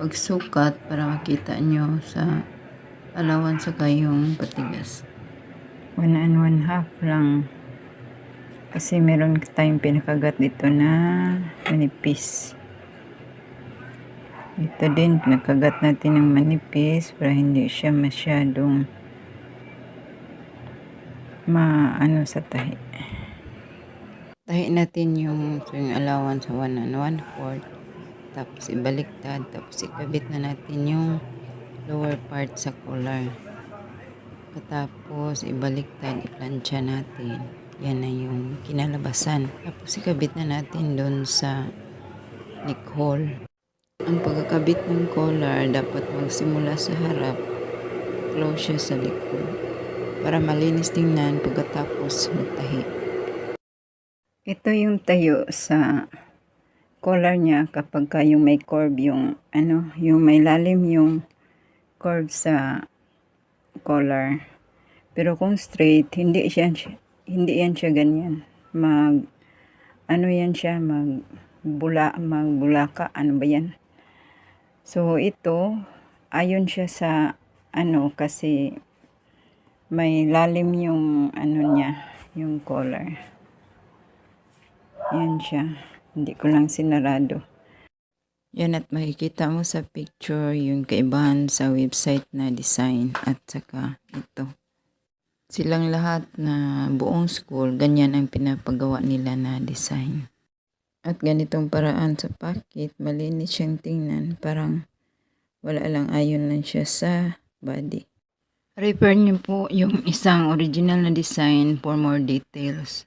pagsukat para makita nyo sa alawan sa kayong patigas. 1 1/2 lang. Kasi meron tayong pinakagat dito na manipis. Ito din, pinakagat natin ng manipis para hindi siya masyadong maano sa tahi. Tahi natin yung allowance sa 1 1/4. Tapos ibaliktad. Tapos ikabit na natin yung lower part sa collar. Tapos ibaliktad, iplansya natin. Yan na yung kinalabasan. Tapos ikabit na natin doon sa neck hole. Ang pagkakabit ng collar dapat magsimula sa harap, close siya sa likod para malinis tingnan pagkatapos magtahi. Ito yung tayo sa collar niya kapag yung may curve yung yung may lalim yung curve sa collar. Pero kung straight, hindi yan siya ganyan. Yan siya, magbulaka, ano ba yan? So, ito, ayon siya sa, kasi may lalim yung, niya, yung collar. Yan siya. Hindi ko lang sinarado. Yan, at makikita mo sa picture yung kaibahan sa website na design at saka ito. Silang lahat na buong school, ganyan ang pinapagawa nila na design. At ganitong paraan sa pakit, malinis siyang tingnan. Parang wala lang, ayon lang siya sa body. Refer niyo po yung isang original na design for more details.